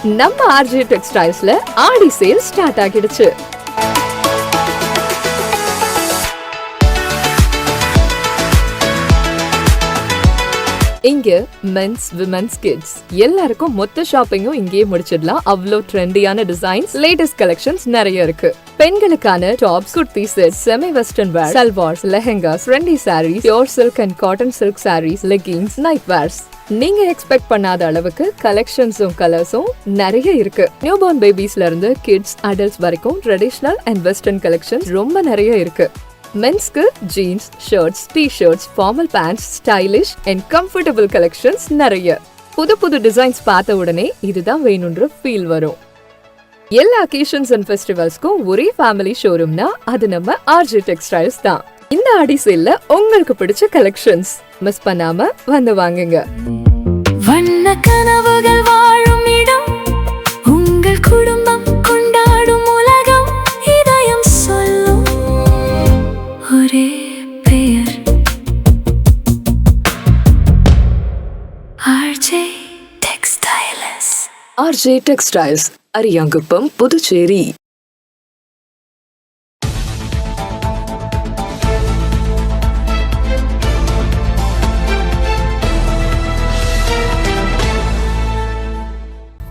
நம்ம ஆர்ஜே டெக்ஸ்டைல்ஸ்ல ஆடி sale start ஆகிடுச்சு. இங்க மென்ஸ், விமென்ஸ், கிட்ஸ் எல்லாருக்கும் மொத்த ஷாப்பிங்கும் இங்கேயே முடிச்சிடலாம். அவ்வளோ ட்ரெண்டியான டிசைன்ஸ், லேட்டஸ்ட் கலெக்ஷன்ஸ் நிறைய இருக்கு. பெண்களுக்கான tops, kurti set, semi western wear, salwars, lehengas, trendy saris, pure silk and cotton silk saris, leggings, night wears, நீங்க எக்ஸ்பெக்ட் பண்ணாத அளவுக்கு கலெக்ஷன்ஸும் கலர்ஸும் நிறைய இருக்கு. நியூ பார்ன் பேபிஸ்ல இருந்து கிட்ஸ், அடல்ட்ஸ் வரைக்கும் ட்ரெடிஷனல் அண்ட் வெஸ்டர்ன் கலெக்ஷன்ஸ் ரொம்ப நிறைய இருக்கு. மென்ஸ்க்கு jeans, shirts, T-shirts, formal pants, stylish and comfortable collections நிறைய. புது புது டிசைன்ஸ் பார்த்த உடனே இதுதான் வேணும்ன்ற ஃபீல் வரும். எல்லா அக்கேஷன்ஸ் அண்ட் ஃபெஸ்டிவல்ஸ்க்கும் ஒரே ஃபேமிலி ஷோரூம்னா அது நம்ம ஆர்ஜே டெக்ஸ்டைல்ஸ் தான். இந்த ஆடி சேல்ல உங்களுக்கு பிடிச்ச கலெக்ஷன்ஸ் மிஸ் பண்ணாம வந்து வாங்குங்க. வண்ண கனவுகள் வாழும் இடம், உங்கள் குடும்பம் கொண்டாடும் உலகம், இதயம் சொல்லும் ஒரே பெயர் RJ textiles. RJ textiles, Ariyankuppam, Puducherry.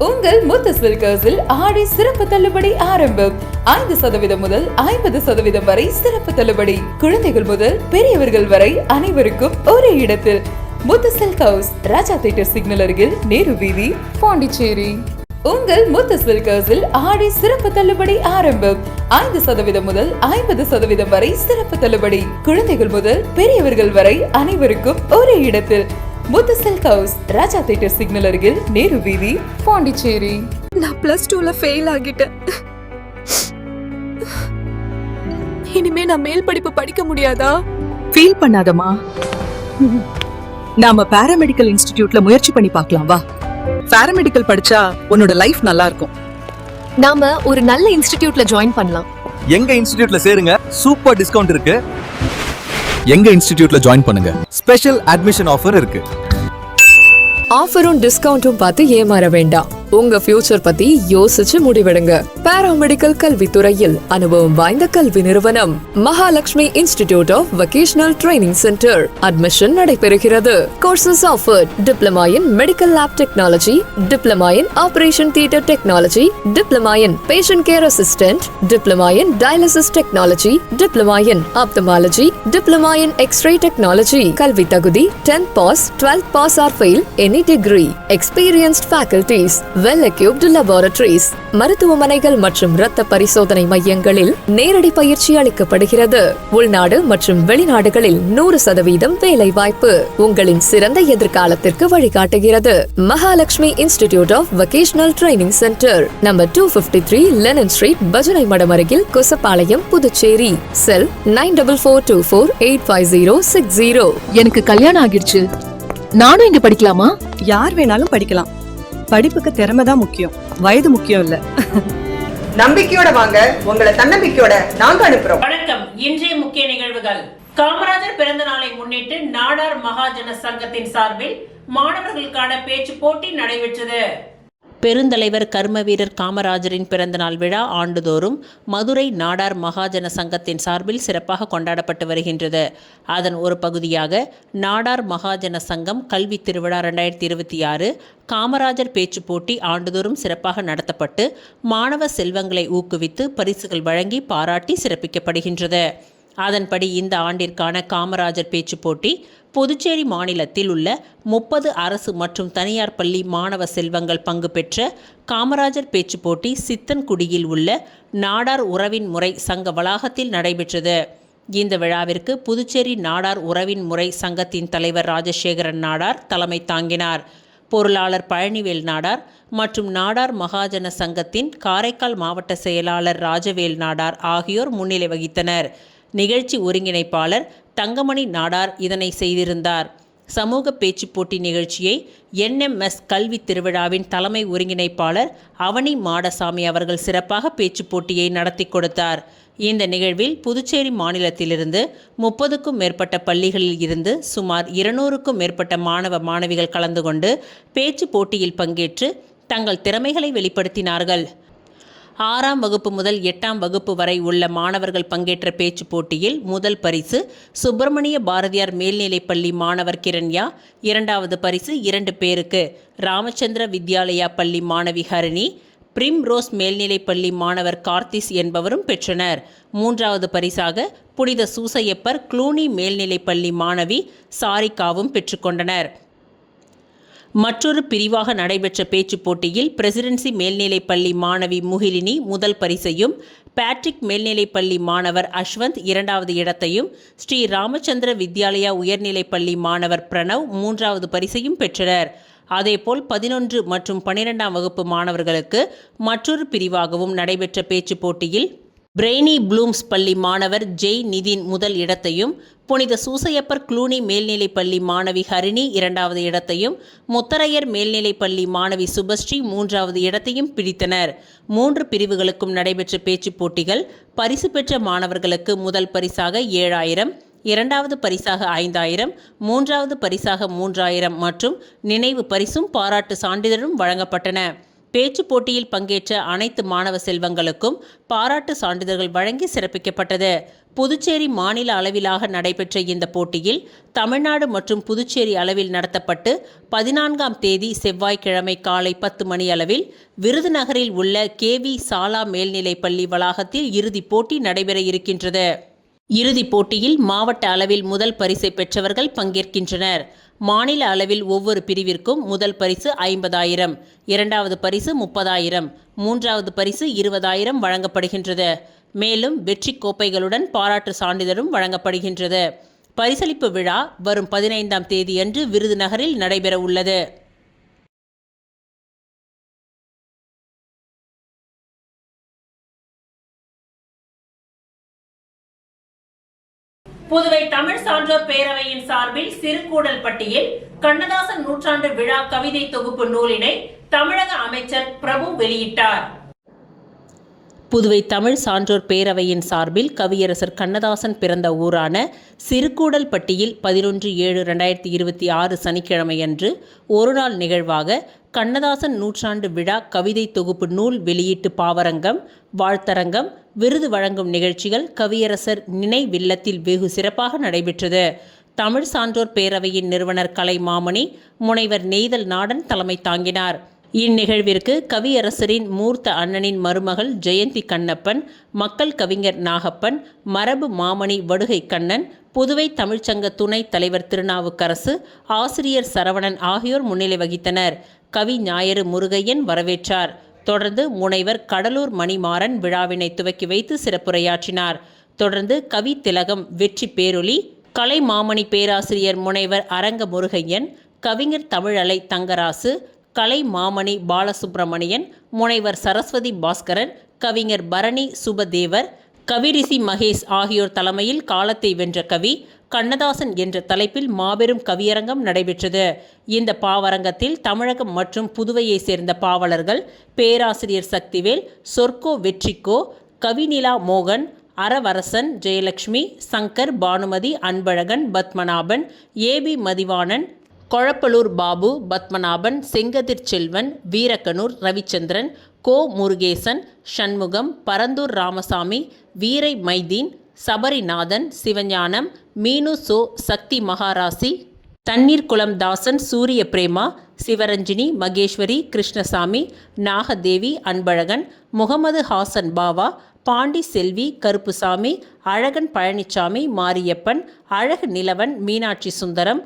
உங்கள் முத்து சில்கர்ஸில் ஆடி சிறப்பு தள்ளுபடி ஆரம்பம். 5% முதல் 50% வரை சிறப்பு தள்ளுபடி. குழந்தைகள் முதல் பெரியவர்கள் வரை அனைவருக்கும் ஒரே இடத்தில். முத்து சில்க் ஹவுஸ், ராஜா தியேட்டர் சிக்னல் அருகில், நேரு வீதி, பாண்டிச்சேரி. உங்கள் முத்து சில்கர்ஸில் ஆடி சிறப்பு தள்ளுபடி ஆரம்பம். 5% முதல் 50% வரை சிறப்பு தள்ளுபடி. குழந்தைகள் முதல் பெரியவர்கள் வரை அனைவருக்கும் ஒரே இடத்தில். முத்து சில்க் ஹவுஸ், ராஜா தியேட்டர் சிக்னல் அருகில், நேரு வீதி, பாண்டிச்சேரி. நான் +2ல ஃபெயில் ஆகிட்டேன். இனிமே நான் மேல் படிப்பு படிக்க முடியாதா? ஃபீல் பண்ணாதமா, நாம பாராமெடிக்கல் இன்ஸ்டிடியூட்ல முயற்சி பண்ணி பார்க்கலாம் வா. பாராமெடிக்கல் படிச்சா உன்னோட லைஃப் நல்லா இருக்கும். நாம ஒரு நல்ல இன்ஸ்டிடியூட்ல ஜாயின் பண்ணலாம். எங்க இன்ஸ்டிடியூட்ல சேருங்க, சூப்பர் டிஸ்கவுண்ட் இருக்கு. எங்க இன்ஸ்டிடியூட்ல ஜாயின் பண்ணுங்க, ஸ்பெஷல் அட்மிஷன் ஆஃபர் இருக்கு. ஆஃபரும் டிஸ்கவுண்டும் பார்த்து ஏமாற வேண்டாம். உங்க ஃபியூச்சர் பத்தி யோசிச்சு முடிவெடுங்க. பாராமெடிக்கல் கல்வித்துறையில் அனுபவம் வாய்ந்த கல்வி நிறுவனம் Mahalakshmi institute of vocational training centre. Admission நடைபெறுகிறது. Courses offered: diploma in medical lab technology, diploma in operation theatre technology, diploma in patient care assistant, diploma in dialysis technology, diploma in ophthalmology, diploma in X-ray technology. கல்வி தகுதி 10th pass, 12th pass or fail, any degree. Experienced faculties, well equipped laboratories. மருத்துவமனைகள் மற்றும் இரத்த பரிசோதனை மையங்களில் நேரடி பயிற்சி அளிக்கப்படுகிறது. உள்நாடு மற்றும் வெளிநாடுகளில் 100% வேலை வாய்ப்பு உங்களின் சிறந்த எதிர்காலத்திற்கு வழிகாட்டுகிறது. Mahalakshmi institute of vocational training centre, number 253 Lenin street, பஜனை மடம் அருகில், கொசப்பாளையம், புதுச்சேரி. செல் 9444855060. எனக்கு கல்யாணம் ஆகிடுச்சு, நானும் இங்க படிக்கலாமா? யார் வேணாலும் படிக்கலாம். படிப்புக்கு திறமை தான் முக்கியம், வயது முக்கியம் இல்ல. நம்பிக்கையோட வாங்க, உங்களை தன்னம்பிக்கையோட நாங்க அனுப்புறோம். வணக்கம். இன்றைய முக்கிய நிகழ்வுகள்: காமராஜர் பிறந்த நாளை முன்னிட்டு நாடார் மகாஜன சங்கத்தின் சார்பில் மாணவர்களுக்கான பேச்சு போட்டி நடைபெற்றது. பெருந்தலைவர் கர்ம வீரர் காமராஜரின் பிறந்தநாள் விழா ஆண்டுதோறும் மதுரை நாடார் மகாஜன சங்கத்தின் சார்பில் சிறப்பாக கொண்டாடப்பட்டு வருகின்றது. அதன் ஒரு பகுதியாக நாடார் மகாஜன சங்கம் கல்வி திருவிழா 2026 காமராஜர் பேச்சு போட்டி ஆண்டுதோறும் சிறப்பாக நடத்தப்பட்டு மாணவ செல்வங்களை ஊக்குவித்து பரிசுகள் வழங்கி பாராட்டி சிறப்பிக்கப்படுகின்றது. அதன்படி இந்த ஆண்டிற்கான காமராஜர் பேச்சு போட்டி புதுச்சேரி மாநிலத்தில் உள்ள 30 அரசு மற்றும் தனியார் பள்ளி மாணவ செல்வங்கள் பங்கு பெற்ற காமராஜர் பேச்சு போட்டி சித்தன்குடியில் உள்ள நாடார் உறவின் முறை சங்க வளாகத்தில் நடைபெற்றது. இந்த விழாவிற்கு புதுச்சேரி நாடார் உறவின் முறை சங்கத்தின் தலைவர் ராஜசேகரன் நாடார் தலைமை தாங்கினார். பொருளாளர் பழனிவேல் நாடார் மற்றும் நாடார் மகாஜன சங்கத்தின் காரைக்கால் மாவட்ட செயலாளர் ராஜவேல் நாடார் ஆகியோர் முன்னிலை வகித்தனர். நிகழ்ச்சி ஒருங்கிணைப்பாளர் தங்கமணி நாடார் இதனை செய்திருந்தார். சமூக பேச்சு போட்டி நிகழ்ச்சியை NMS கல்வி திருவிழாவின் தலைமை ஒருங்கிணைப்பாளர் அவனி மாடசாமி அவர்கள் சிறப்பாக பேச்சு போட்டியை நடத்தி கொடுத்தார். இந்த நிகழ்வில் புதுச்சேரி மாநிலத்திலிருந்து 30க்கும் மேற்பட்ட பள்ளிகளில் இருந்து சுமார் 200க்கும் மேற்பட்ட மாணவ மாணவிகள் கலந்து கொண்டு பேச்சு போட்டியில் பங்கேற்று தங்கள் திறமைகளை வெளிப்படுத்தினார்கள். 6ஆம் வகுப்பு முதல் 8ஆம் வகுப்பு வரை உள்ள மாணவர்கள் பங்கேற்ற பேச்சு போட்டியில் முதல் பரிசு சுப்பிரமணிய பாரதியார் மேல்நிலைப்பள்ளி மாணவர் கிரண்யா, 2வது பரிசு 2 பேருக்கு ராமச்சந்திர வித்யாலயா பள்ளி மாணவி ஹரிணி, பிரிம் ரோஸ் மேல்நிலைப்பள்ளி மாணவர் கார்த்திஸ் என்பவரும் பெற்றனர். 3வது பரிசாக புனித சூசையப்பர் க்ளூனி மேல்நிலைப்பள்ளி மாணவி சாரிகாவும் பெற்றுக்கொண்டனர். மற்றொரு பிரிவாக நடைபெற்ற பேச்சு போட்டியில் பிரசிடென்சி மேல்நிலைப்பள்ளி மாணவி முகிலினி முதல் பரிசையும், பேட்ரிக் மேல்நிலைப்பள்ளி மாணவர் அஸ்வந்த் 2வது இடத்தையும், ஸ்ரீ ராமச்சந்திர வித்யாலயா உயர்நிலைப்பள்ளி மாணவர் பிரணவ் 3வது பரிசையும் பெற்றனர். அதேபோல் 11 மற்றும் 12ஆம் வகுப்பு மாணவர்களுக்கு மற்றொரு பிரிவாகவும் நடைபெற்ற பேச்சு போட்டியில் பிரெய்னி ப்ளூம்ஸ் பள்ளி மாணவர் ஜெய் நிதின் முதல் இடத்தையும், புனித சூசையப்பர் க்ளூனி மேல்நிலைப்பள்ளி மாணவி ஹரிணி 2வது இடத்தையும், முத்தரையர் மேல்நிலைப்பள்ளி மாணவி சுபஸ்ரீ 3வது இடத்தையும் பிடித்தனர். 3 பிரிவுகளுக்கும் நடைபெற்ற பேச்சு போட்டிகள் பரிசு பெற்ற மாணவர்களுக்கு முதல் பரிசாக 7000, 2வது பரிசாக 5000, 3வது பரிசாக 3000 மற்றும் நினைவு பரிசும் பாராட்டு சான்றிதழும் வழங்கப்பட்டன. பேச்சு போட்டியில் பங்கேற்ற அனைத்து மாணவ செல்வங்களுக்கும் பாராட்டு சான்றிதழ்கள் வழங்கி சிறப்பிக்கப்பட்டது. புதுச்சேரி மாநில அளவிலாக நடைபெற்ற இந்த போட்டியில் தமிழ்நாடு மற்றும் புதுச்சேரி அளவில் நடத்தப்பட்டு 14ஆம் தேதி செவ்வாய்க்கிழமை காலை 10 மணி அளவில் விருதுநகரில் உள்ள KV சாலா மேல்நிலைப்பள்ளி வளாகத்தில் இறுதிப் போட்டி நடைபெற இருக்கின்றது. இறுதிப் போட்டியில் மாவட்ட அளவில் முதல் பரிசை பெற்றவர்கள் பங்கேற்கின்றனர். மாநில அளவில் ஒவ்வொரு பிரிவிற்கும் முதல் பரிசு 50,000, 2வது பரிசு 30,000, 3வது பரிசு 20,000 வழங்கப்படுகின்றது. மேலும் வெற்றி கோப்பைகளுடன் பாராட்டு சான்றிதழும் வழங்கப்படுகின்றது. பரிசளிப்பு விழா வரும் 15ஆம் தேதியன்று விருதுநகரில் நடைபெற உள்ளது. புதுவை தமிழ் சான்றோர் பேரவையின் சார்பில் சிறுகூடல் பட்டியில் கண்ணதாசன் நூற்றாண்டு விழா கவிதை தொகுப்பு நூலினை தமிழக அமைச்சர் பிரபு வெளியிட்டார். புதுவை தமிழ் சான்றோர் பேரவையின் சார்பில் கவியரசர் கண்ணதாசன் பிறந்த ஊரான சிறுகூடல்பட்டியில் 11/7/2026 சனிக்கிழமையன்று ஒருநாள் நிகழ்வாக கண்ணதாசன் நூற்றாண்டு விழா கவிதை தொகுப்பு நூல் வெளியீட்டு பாவரங்கம், வாழ்த்தரங்கம், விருது வழங்கும் நிகழ்ச்சிகள் கவியரசர் நினைவில்லத்தில் வெகு சிறப்பாக நடைபெற்றது. தமிழ் சான்றோர் பேரவையின் நிறுவனர் கலை மாமணி, முனைவர் நெய்தல் நாடன் தலைமை தாங்கினார். இந்நிகழ்விற்கு கவியரசரின் மூர்த்த அண்ணனின் மருமகள் ஜெயந்தி கண்ணப்பன், மக்கள் கவிஞர் நாகப்பன், மரபு மாமணி வடுகை கண்ணன், புதுவை தமிழ்ச்சங்க துணைத் தலைவர் திருநாவுக்கரசு, ஆசிரியர் சரவணன் ஆகியோர் முன்னிலை வகித்தனர். கவி ஞாயிறு முருகையன் வரவேற்றார். தொடர்ந்து முனைவர் கடலூர் மணிமாறன் விழாவினை துவக்கி வைத்து சிறப்புரையாற்றினார். தொடர்ந்து கவி திலகம் வெற்றி பேரொலி, கலை மாமணி பேராசிரியர் முனைவர் அரங்க முருகையன், கவிஞர் தமிழலை தங்கராசு, கலை மாமணி பாலசுப்பிரமணியன், முனைவர் சரஸ்வதி பாஸ்கரன், கவிஞர் பரணி சுபதேவர், கவிரிசி மகேஷ் ஆகியோர் தலைமையில் காலத்தை வென்ற கவி கண்ணதாசன் என்ற தலைப்பில் மாபெரும் கவியரங்கம் நடைபெற்றது. இந்த பாவரங்கத்தில் தமிழகம் மற்றும் புதுவையை சேர்ந்த பாவலர்கள் பேராசிரியர் சக்திவேல், சொர்க்கோ வெற்றிக்கோ, கவிநிலா மோகன், அரவரசன், ஜெயலட்சுமி, சங்கர், பானுமதி, அன்பழகன், பத்மநாபன், AB மதிவாணன், கொழப்பலூர் பாபு, பத்மநாபன், செங்கதிர் செல்வன், வீரக்கனூர் ரவிச்சந்திரன், கோ முருகேசன், சண்முகம், பரந்தூர் ராமசாமி, வீரை மைதீன், சபரிநாதன், சிவஞானம், மீனு சோ, சக்தி மகாராசி, தண்ணீர்குளம் தாசன், சூரிய பிரேமா, சிவரஞ்சினி, மகேஸ்வரி, கிருஷ்ணசாமி, நாகதேவி, அன்பழகன், முகமது ஹாசன் பாவா, பாண்டி செல்வி, கருப்புசாமி, அழகன் பழனிசாமி, மாரியப்பன், அழகு நிலவன், மீனாட்சி சுந்தரம்,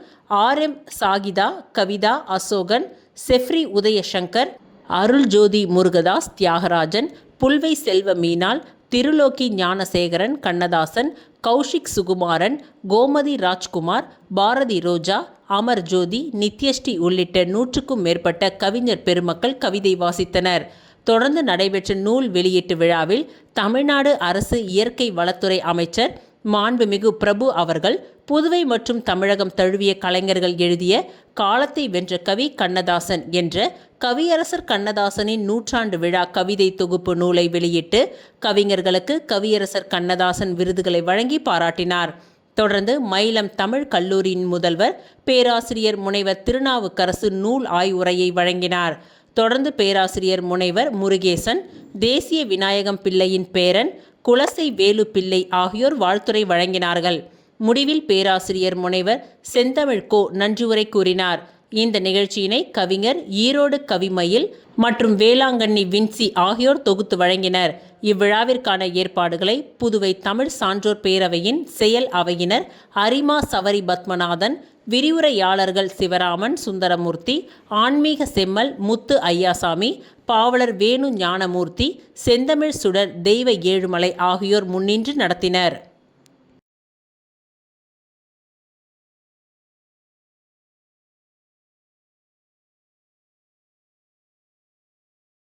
RM சாகிதா, கவிதா, அசோகன், செஃப்ரி உதயசங்கர், அருள்ஜோதி முருகதாஸ், தியாகராஜன், புல்வை செல்வ மீனாள், திருலோக்கி ஞானசேகரன், கண்ணதாசன், கௌஷிக் சுகுமாரன், கோமதி ராஜ்குமார், பாரதி ரோஜா, அமர் ஜோதி, நித்யஸ்ரீ உள்ளிட்ட 100க்கும் மேற்பட்ட கவிஞர் பெருமக்கள் கவிதை வாசித்தனர். தொடர்ந்து நடைபெற்ற நூல் வெளியீட்டு விழாவில் தமிழ்நாடு அரசு இயற்கை வளத்துறை அமைச்சர் மாண்புமிகு பிரபு அவர்கள் புதுவை மற்றும் தமிழகம் தழுவிய கலைஞர்கள் எழுதிய காலத்தை வென்ற கவி கண்ணதாசன் என்ற கவியரசர் கண்ணதாசனின் நூற்றாண்டு விழா கவிதை தொகுப்பு நூலை வெளியிட்டு கவிஞர்களுக்கு கவியரசர் கண்ணதாசன் விருதுகளை வழங்கி பாராட்டினார். தொடர்ந்து மயிலம் தமிழ் கல்லூரியின் முதல்வர் பேராசிரியர் முனைவர் திருநாவுக்கரசு நூல் ஆய்வுரையை வழங்கினார். தொடர்ந்து பேராசிரியர் முனைவர் முருகேசன், தேசிய விநாயகம் பிள்ளையின் பேரன் குலசை வேலு பிள்ளை ஆகியோர் வாழ்த்துரை வழங்கினார்கள். முடிவில் பேராசிரியர் முனைவர் செந்தமிழ் கோ நன்றியுரை கூறினார். இந்த நிகழ்ச்சியினை கவிஞர் ஈரோடு கவிமயில் மற்றும் வேளாங்கண்ணி வின்சி ஆகியோர் தொகுத்து வழங்கினர். இவ்விழாவிற்கான ஏற்பாடுகளை புதுவை தமிழ் சான்றோர் பேரவையின் செயல் அவையினர் அரிமா சவரி பத்மநாதன், விரிவுரையாளர்கள் சிவராமன் சுந்தரமூர்த்தி, ஆன்மீக செம்மல் முத்து ஐயாசாமி, பாவலர் வேணு ஞானமூர்த்தி, செந்தமிழ் சுடர் தெய்வ ஏழுமலை ஆகியோர் முன்னின்று நடத்தினர்.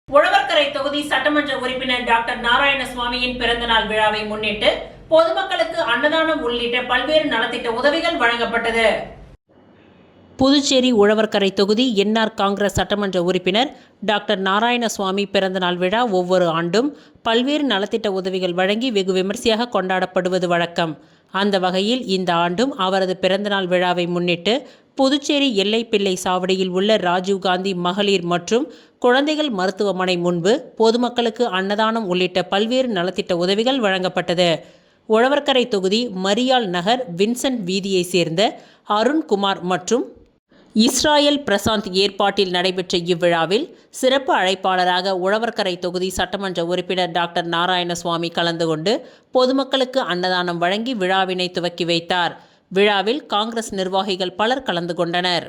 உழவர்கரை தொகுதி சட்டமன்ற உறுப்பினர் டாக்டர் நாராயணசுவாமியின் பிறந்தநாள் விழாவை முன்னிட்டு பொதுமக்களுக்கு அன்னதானம் உள்ளிட்ட பல்வேறு நலத்திட்ட உதவிகள் வழங்கப்பட்டது. புதுச்சேரி உழவர்கரை தொகுதி என்ஆர் காங்கிரஸ் சட்டமன்ற உறுப்பினர் டாக்டர் நாராயணசுவாமி பிறந்தநாள் விழா ஒவ்வொரு ஆண்டும் பல்வேறு நலத்திட்ட உதவிகள் வழங்கி வெகு விமர்சையாக கொண்டாடப்படுவது வழக்கம். அந்த வகையில் இந்த ஆண்டும் அவரது பிறந்தநாள் விழாவை முன்னிட்டு புதுச்சேரி எல்லைப்பிள்ளை சாவடியில் உள்ள ராஜீவ்காந்தி மகளிர் மற்றும் குழந்தைகள் மருத்துவமனை முன்பு பொதுமக்களுக்கு அன்னதானம் உள்ளிட்ட பல்வேறு நலத்திட்ட உதவிகள் வழங்கப்பட்டது. உழவர்கரை தொகுதி மரியாள் நகர் வின்சென்ட் வீதியை சேர்ந்த அருண்குமார் மற்றும் இஸ்ராயல் பிரசாந்த் ஏற்பாட்டில் நடைபெற்ற இவ்விழாவில் சிறப்பு அழைப்பாளராக உழவர்கரை தொகுதி சட்டமன்ற உறுப்பினர் டாக்டர் நாராயணசுவாமி கலந்து கொண்டு பொதுமக்களுக்கு அன்னதானம் வழங்கி விழாவினை துவக்கி வைத்தார். விழாவில் காங்கிரஸ் நிர்வாகிகள் பலர் கலந்து கொண்டனர்.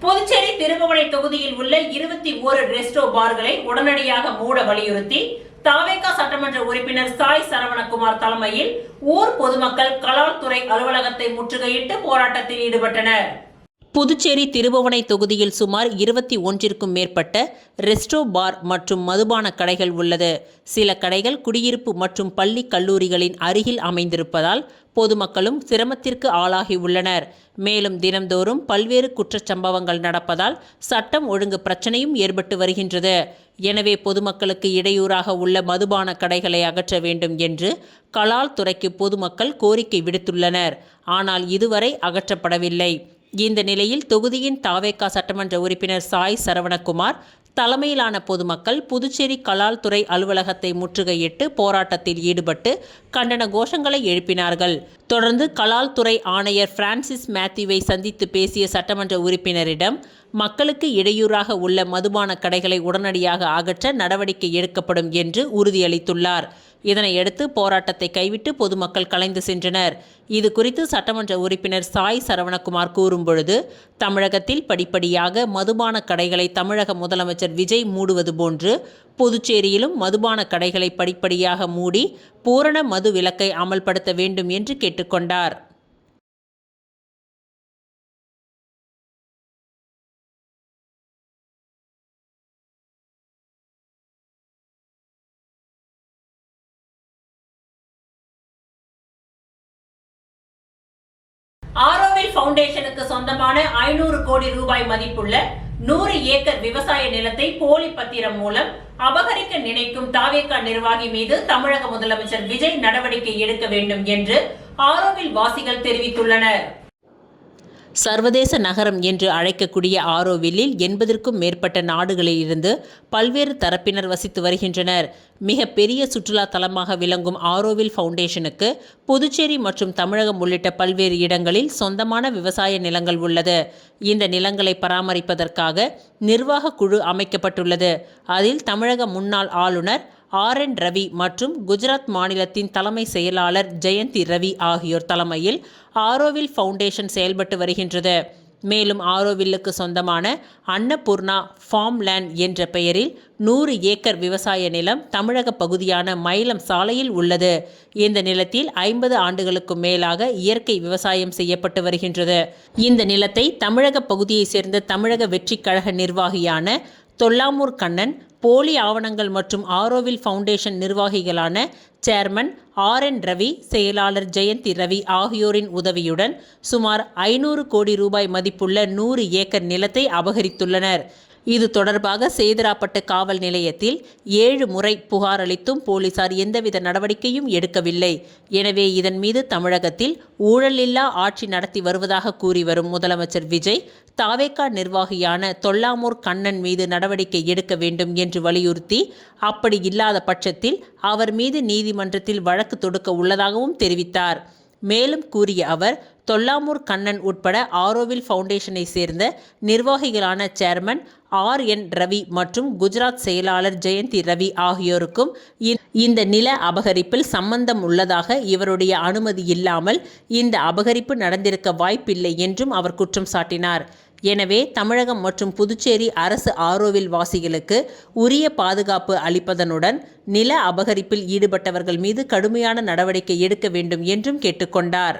புதுச்சேரி திருபுவனை தொகுதியில் உள்ள 21 ரெஸ்டோ பார்களை உடனடியாக மூட வலியுறுத்தி தாவேகா சட்டமன்ற உறுப்பினர் சாய் சரவணகுமார் தலைமையில் ஊர் பொதுமக்கள் கலால் துறை அலுவலகத்தை முற்றுகையிட்டு போராட்டத்தில் ஈடுபட்டனர். புதுச்சேரி திருபுவனை தொகுதியில் சுமார் 21க்கும் மேற்பட்ட ரெஸ்டோ பார் மற்றும் மதுபான கடைகள் உள்ளது. சில கடைகள் குடியிருப்பு மற்றும் பள்ளி கல்லூரிகளின் அருகில் அமைந்திருப்பதால் பொதுமக்களும் சிரமத்திற்கு ஆளாகி உள்ளனர். மேலும் தினம்தோறும் பல்வேறு குற்றச்சம்பவங்கள் நடப்பதால் சட்டம் ஒழுங்கு பிரச்சனையும் ஏற்பட்டு வருகின்றது. எனவே பொதுமக்களுக்கு இடையூறாக உள்ள மதுபான கடைகளை அகற்ற வேண்டும் என்று கலால் துறைக்கு பொதுமக்கள் கோரிக்கை விடுத்துள்ளனர். ஆனால் இதுவரை அகற்றப்படவில்லை. இந்த நிலையில் தொகுதியின் தாவேகா சட்டமன்ற உறுப்பினர் சாய் சரவணகுமார் தலைமையிலான பொதுமக்கள் புதுச்சேரி கலால் துறை அலுவலகத்தை முற்றுகையிட்டு போராட்டத்தில் ஈடுபட்டு கண்டன கோஷங்களை எழுப்பினார்கள். தொடர்ந்து கலால் துறை ஆணையர் பிரான்சிஸ் மேத்யூவை சந்தித்து பேசிய சட்டமன்ற உறுப்பினரிடம் மக்களுக்கு இடையூறாக உள்ள மதுபான கடைகளை உடனடியாக அகற்ற நடவடிக்கை எடுக்கப்படும் என்று உறுதியளித்துள்ளார். இதனையடுத்து போராட்டத்தை கைவிட்டு பொதுமக்கள் கலைந்து சென்றனர். இது குறித்து சட்டமன்ற உறுப்பினர் சாய் சரவணகுமார் கூறும்பொழுது, தமிழகத்தில் படிப்படியாக மதுபான கடைகளை தமிழக முதலமைச்சர் விஜய் மூடுவது போன்று புதுச்சேரியிலும் மதுபான கடைகளை படிப்படியாக மூடி பூரண மது விலக்கை அமல்படுத்த வேண்டும் என்று கேட்டுக்கொண்டார். ஆரோவில் ஃபவுண்டேஷனுக்கு சொந்தமான 500 கோடி ரூபாய் மதிப்புள்ள 100 ஏக்கர் விவசாய நிலத்தை போலி பத்திரம் மூலம் அபகரிக்க நினைக்கும் தாவேகா நிர்வாகி மீது தமிழக முதலமைச்சர் விஜய் நடவடிக்கை எடுக்க வேண்டும் என்று ஆரோவில் வாசிகள் தெரிவித்துள்ளனர். சர்வதேச நகரம் என்று அழைக்கக்கூடிய ஆரோவில்லில் 80க்கும் மேற்பட்ட நாடுகளில் இருந்து பல்வேறு தரப்பினர் வசித்து வருகின்றனர். மிக பெரிய சுற்றுலா தலமாக விளங்கும் ஆரோவில் ஃபவுண்டேஷனுக்கு புதுச்சேரி மற்றும் தமிழகம் உள்ளிட்ட பல்வேறு இடங்களில் சொந்தமான விவசாய நிலங்கள் உள்ளது. இந்த நிலங்களை பராமரிப்பதற்காக நிர்வாக குழு அமைக்கப்பட்டுள்ளது. அதில் தமிழக முன்னாள் ஆளுநர் RN ரவி மற்றும் குஜராத் மாநிலத்தின் தலைமை செயலாளர் ஜெயந்தி ரவி ஆகியோர் தலைமையில் ஆரோவில் ஃபவுண்டேஷன் செயல்பட்டு வருகின்றது. மேலும் ஆரோவில்லுக்கு சொந்தமான அன்னபூர்ணா ஃபார்ம் லேண்ட் என்ற பெயரில் 100 ஏக்கர் விவசாய நிலம் தமிழக பகுதியான மயிலம் சாலையில் உள்ளது. இந்த நிலத்தில் 50 ஆண்டுகளுக்கும் மேலாக இயற்கை விவசாயம் செய்யப்பட்டு வருகின்றது. இந்த நிலத்தை தமிழக பகுதியை சேர்ந்த தமிழக வெற்றி கழக நிர்வாகியான தொல்லாமூர் கண்ணன், போலி ஆவணங்கள் மற்றும் ஆரோவில் ஃபவுண்டேஷன் நிர்வாகிகளான சேர்மன் RN ரவி, செயலாளர் ஜெயந்தி ரவி ஆகியோரின் உதவியுடன் சுமார் 500 கோடி ரூபாய் மதிப்புள்ள 100 ஏக்கர் நிலத்தை அபகரித்துள்ளனர். இது தொடர்பாக சேதராப்பட்டு காவல் நிலையத்தில் 7 முறை புகார் அளித்தும் போலீசார் எந்தவித நடவடிக்கையும் எடுக்கவில்லை. எனவே இதன் மீது தமிழகத்தில் ஊழலில்லா ஆட்சி நடத்தி வருவதாக கூறி வரும் முதலமைச்சர் விஜய் தாவேகா நிர்வாகியான தொல்லாமூர் கண்ணன் மீது நடவடிக்கை எடுக்க வேண்டும் என்று வலியுறுத்தி, அப்படி இல்லாத பட்சத்தில் அவர் மீது நீதிமன்றத்தில் வழக்கு தொடுக்க உள்ளதாகவும் தெரிவித்தார். மேலும் கூறிய அவர், தொல்லாமூர் கண்ணன் உட்பட ஆரோவில் ஃபவுண்டேஷனை சேர்ந்த நிர்வாகிகளான சேர்மன் RN ரவி மற்றும் குஜராத் செயலாளர் ஜெயந்தி ரவி ஆகியோருக்கும் இந்த நில அபகரிப்பில் சம்பந்தம் உள்ளதாக இவருடைய அனுமதி இல்லாமல் இந்த அபகரிப்பு நடந்திருக்க வாய்ப்பில்லை என்றும் அவர் குற்றம் சாட்டினார். எனவே தமிழகம் மற்றும் புதுச்சேரி அரசு ஆரோவில் வாசிகளுக்கு உரிய பாதுகாப்பு அளிப்பதனுடன் நில அபகரிப்பில் ஈடுபட்டவர்கள் மீது கடுமையான நடவடிக்கை எடுக்க வேண்டும் என்றும் கேட்டுக்கொண்டார்.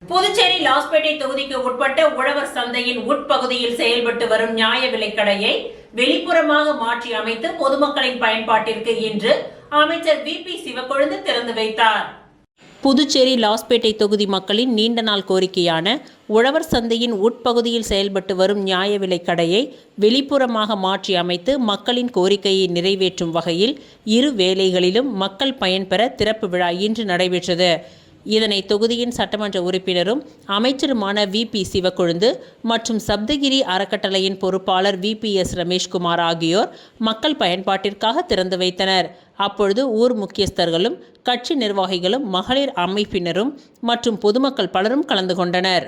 புதுச்சேரி லாஸ்பேட்டை தொகுதிக்கு உட்பட்ட உழவர் சந்தையின் உட்பகுதியில் செயல்பட்டு வரும் நியாய விலைக்கடையை வெளிப்புறமாக மாற்றி அமைத்து பொதுமக்களின் பயன்பாட்டிற்கு இன்று அமைச்சர் VP சிவக்கொழுந்து திறந்து வைத்தார். புதுச்சேரி லாஸ்பேட்டை தொகுதி மக்களின் நீண்ட நாள் கோரிக்கையான உழவர் சந்தையின் உட்பகுதியில் செயல்பட்டு வரும் நியாய விலைக்கடையை வெளிப்புறமாக மாற்றி அமைத்து மக்களின் கோரிக்கையை நிறைவேற்றும் வகையில் இரு வேளைகளிலும் மக்கள் பயன்பெற திறப்பு விழா இன்று நடைபெற்றது. இதனை தொகுதியின் சட்டமன்ற உறுப்பினரும் அமைச்சருமான VP சிவக்கொழுந்து மற்றும் சப்தகிரி அறக்கட்டளையின் பொறுப்பாளர் VPS ரமேஷ்குமார் ஆகியோர் மக்கள் பயன்பாட்டிற்காக திறந்து வைத்தனர். அப்பொழுது ஊர் முக்கியஸ்தர்களும் கட்சி நிர்வாகிகளும் மகளிர் அமைப்பினரும் மற்றும் பொதுமக்கள் பலரும் கலந்து கொண்டனர்.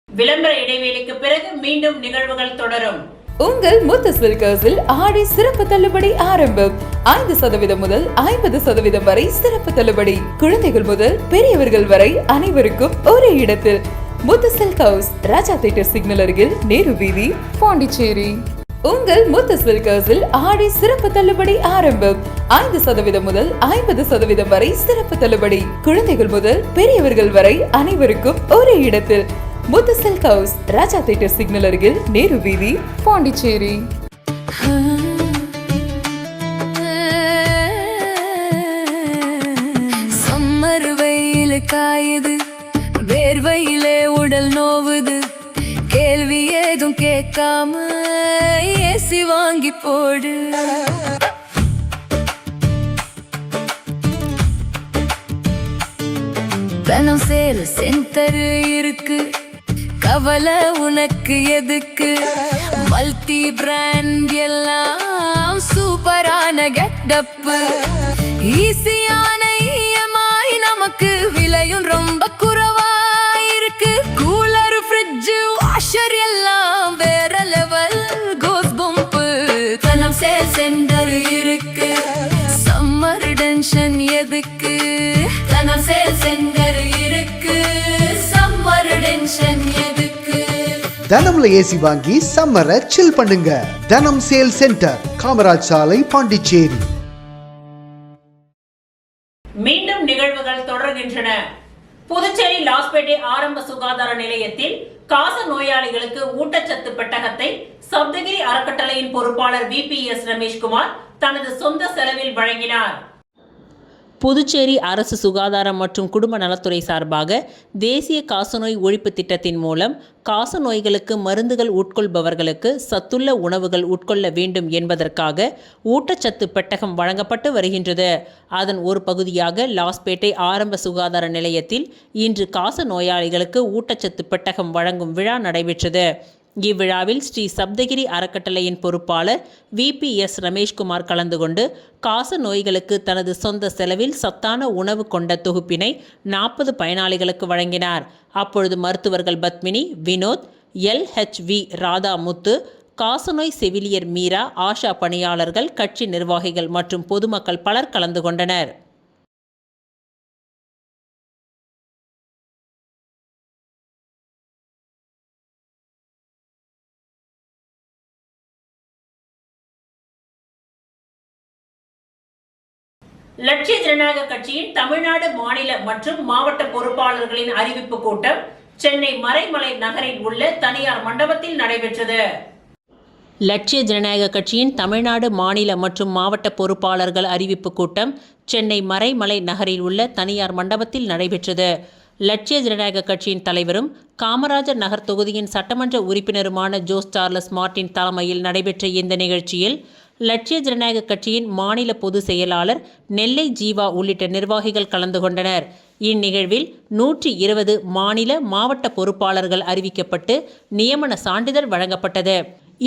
விளம்பர இடைவேளைக்கு பிறகு மீண்டும் நிகழ்வுகள் தொடரும். உங்கள் முத்து சில்கர்ஸில் ஆடி சிறப்பு தள்ளுபடி ஆரம்பம். 5% முதல் 50% வரை சிறப்பு தள்ளுபடி. குழந்தைகள் முதல் பெரியவர்கள் வரை அனைவருக்கும் ஒரே இடத்தில். முத்து சில்கர்ஸ், ராஜா தியேட்டர் சிக்னல் அருகில், நேரு வீதி, பாண்டிச்சேரி. உங்கள் முத்து சில்கர்ஸில் ஆடி சிறப்பு தள்ளுபடி ஆரம்பம். 5% முதல் 50% வரை சிறப்பு தள்ளுபடி. குழந்தைகள் முதல் பெரியவர்கள் வரை அனைவருக்கும் ஒரே இடத்தில். முத்து சில்க் ஹவுஸ், ராஜா தியேட்டர் சிக்னல் அருகில், நேரு வீதி, பாண்டிச்சேரி. சம்மர் வெயில் காயுது, வேர்வையிலே உடல் நோவுது, கேள்வி ஏதும் கேட்காம ஏசி வாங்கி போடு. தனம் சேல் சென்டர் இருக்கு, கவலை உனக்கு எதுக்கு? மல்டி பிராண்ட் எல்லாம் சூப்பரான கெட்டப், ஈஸியான EMI, நமக்கு விலையும் ரொம்ப குறைவா இருக்கு. கூலர், ஃப்ரிட்ஜ், வாஷர் எல்லாம் வேற லெவல் கோஸ் பம்ப். தனம் சேல் சென்டர் இருக்கு, சம்மர் டென்ஷன் எதுக்கு? தனம் சேல் சென்டர் இருக்கு, சம்மர் டென்ஷன் எதுக்கு? தனம்ல ஏசி வாங்கி சம்மரை சில் பண்ணுங்க. தனம் சேல் சென்டர், காமராஜ் சாலை, பாண்டிச்சேரி. மீண்டும் நிகழ்வுகள் தொடர்கின்றன. புதுச்சேரி லாஸ்பேட்டை ஆரம்ப சுகாதார நிலையத்தில் காச நோயாளிகளுக்கு ஊட்டச்சத்து பெட்டகத்தை சப்தகிரி அறக்கட்டளையின் பொறுப்பாளர் VPS ரமேஷ்குமார் தனது சொந்த செலவில் வழங்கினார். புதுச்சேரி அரசு சுகாதாரம் மற்றும் குடும்ப நலத்துறை சார்பாக தேசிய காசநோய் ஒழிப்பு திட்டத்தின் மூலம் காச நோய்களுக்கு மருந்துகள் உட்கொள்பவர்களுக்கு சத்துள்ள உணவுகள் உட்கொள்ள வேண்டும் என்பதற்காக ஊட்டச்சத்து பெட்டகம் வழங்கப்பட்டு வருகின்றது. அதன் ஒரு பகுதியாக லாஸ்பேட்டை ஆரம்ப சுகாதார நிலையத்தில் இன்று காச நோயாளிகளுக்கு ஊட்டச்சத்து பெட்டகம் வழங்கும் விழா நடைபெற்றது. இவ்விழாவில் ஸ்ரீ சப்தகிரி அறக்கட்டளையின் பொறுப்பாளர் VPS ரமேஷ்குமார் கலந்து கொண்டு காச நோய்களுக்கு தனது சொந்த செலவில் சத்தான உணவு கொண்ட தொகுப்பினை 40 பயனாளிகளுக்கு வழங்கினார். அப்பொழுது மருத்துவர்கள் பத்மினி, வினோத், LHV ராதாமுத்து, காசநோய் செவிலியர் மீரா, ஆஷா பணியாளர்கள், கட்சி நிர்வாகிகள் மற்றும் பொதுமக்கள் பலர் கலந்து கொண்டனர். லட்சிய ஜனநாயக கட்சியின் தமிழ்நாடு மாநில மற்றும் மாவட்ட பொறுப்பாளர்களின் அறிவிப்பு கூட்டம் சென்னை மறைமலை நகரில் உள்ள தனியார் மண்டபத்தில் நடைபெற்றது. லட்சிய ஜனநாயக கட்சியின் தமிழ்நாடு மாநில மற்றும் மாவட்ட பொறுப்பாளர்கள் அறிவிப்பு கூட்டம் சென்னை மறைமலை நகரில் உள்ள தனியார் மண்டபத்தில் நடைபெற்றது. லட்சிய ஜனநாயக கட்சியின் தலைவரும் காமராஜர் நகர் தொகுதியின் சட்டமன்ற உறுப்பினருமான ஜோஸ் சார்லஸ் மார்ட்டின் தலைமையில் நடைபெற்ற இந்த நிகழ்ச்சியில் லட்சிய ஜனநாயக கட்சியின் மாநில பொதுச் செயலாளர் நெல்லை ஜீவா உள்ளிட்ட நிர்வாகிகள் கலந்து கொண்டனர். இந்நிகழ்வில் 120 மாநில மாவட்ட பொறுப்பாளர்கள் அறிவிக்கப்பட்டு நியமன சான்றிதழ் வழங்கப்பட்டது.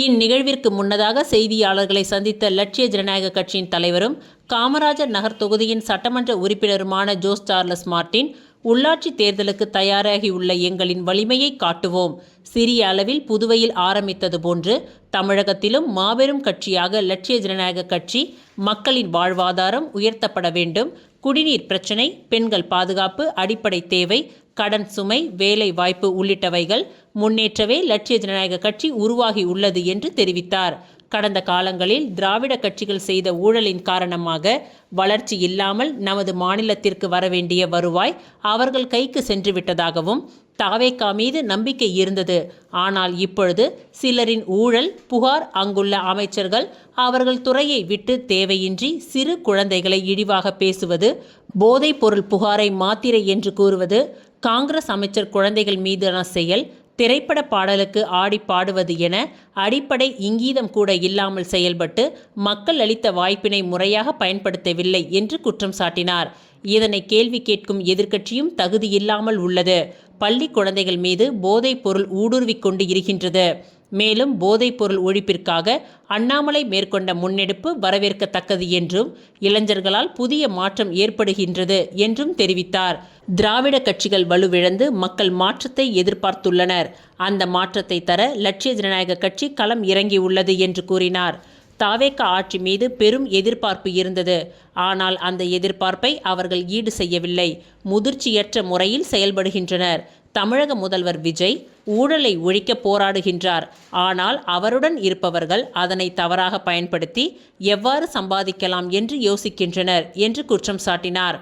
இந்நிகழ்விற்கு முன்னதாக செய்தியாளர்களை சந்தித்த லட்சிய ஜனநாயக கட்சியின் தலைவரும் காமராஜர் நகர் தொகுதியின் சட்டமன்ற உறுப்பினருமான ஜோஸ் சார்லஸ் மார்ட்டின், உள்ளாட்சி தேர்தலுக்கு தயாராகியுள்ள எங்களின் வலிமையை காட்டுவோம். சிறிய அளவில் புதுவையில் ஆரம்பித்தது போன்று தமிழகத்திலும் மாபெரும் கட்சியாக லட்சிய ஜனநாயக கட்சி மக்களின் வாழ்வாதாரம் உயர்த்தப்பட வேண்டும். குடிநீர் பிரச்சினை, பெண்கள் பாதுகாப்பு, அடிப்படை தேவை, கடன் சுமை, வேலை வாய்ப்பு உள்ளிட்டவைகள் முன்னேற்றவே லட்சிய ஜனநாயக கட்சி உருவாகி உள்ளது என்று தெரிவித்தார். கடந்த காலங்களில் திராவிட கட்சிகள் செய்த ஊழலின் காரணமாக வளர்ச்சி இல்லாமல் நமது மாநிலத்திற்கு வரவேண்டிய வருவாய் அவர்கள் கைக்கு சென்று விட்டதாகவும், தாவேகா மீது நம்பிக்கை இருந்தது. ஆனால் இப்பொழுது சிலரின் ஊழல் புகார், அங்குள்ள அமைச்சர்கள் அவர்கள் துறையை விட்டு தேவையின்றி சிறு குழந்தைகளை இழிவாக பேசுவது, போதைப் பொருள் புகாரை மாத்திரை என்று கூறுவது, காங்கிரஸ் அமைச்சர் குழந்தைகள் மீதான செயல், திரைப்பட பாடலுக்கு ஆடி பாடுவது என அடிப்படை இங்கீதம் கூட இல்லாமல் செயல்பட்டு மக்கள் அளித்த வாய்ப்பினை முறையாக பயன்படுத்தவில்லை என்று குற்றம் சாட்டினார். இதனை கேள்வி கேட்கும் எதிர்க்கட்சியும் தகுதியில்லாமல் உள்ளது. பள்ளி குழந்தைகள் மீது போதைப் பொருள் ஊடுருவிக் கொண்டு இருக்கின்றது. மேலும் போதைப் பொருள் ஒழிப்பிற்காக அண்ணாமலை மேற்கொண்ட முன்னெடுப்பு வரவேற்கத்தக்கது என்றும், இளைஞர்களால் புதிய மாற்றம் ஏற்படுகின்றது என்றும் தெரிவித்தார். திராவிட கட்சிகள் வலுவிழந்து மக்கள் மாற்றத்தை எதிர்பார்த்துள்ளனர். அந்த மாற்றத்தை தர லட்சிய ஜனநாயக கட்சி களம் இறங்கியுள்ளது என்று கூறினார். தாவேகா ஆட்சி மீது பெரும் எதிர்பார்ப்பு இருந்தது. ஆனால் அந்த எதிர்பார்ப்பை அவர்கள் ஈடு செய்யவில்லை. முதிர்ச்சியற்ற முறையில் செயல்படுகின்றனர். தமிழக முதல்வர் விஜய் ஊழலை ஒழிக்க போராடுகின்றார். ஆனால் அவருடன் இருப்பவர்கள் அதனை தவறாக பயன்படுத்தி எவ்வாறு சம்பாதிக்கலாம் என்று யோசிக்கின்றனர் என்று குற்றம் சாட்டினார்.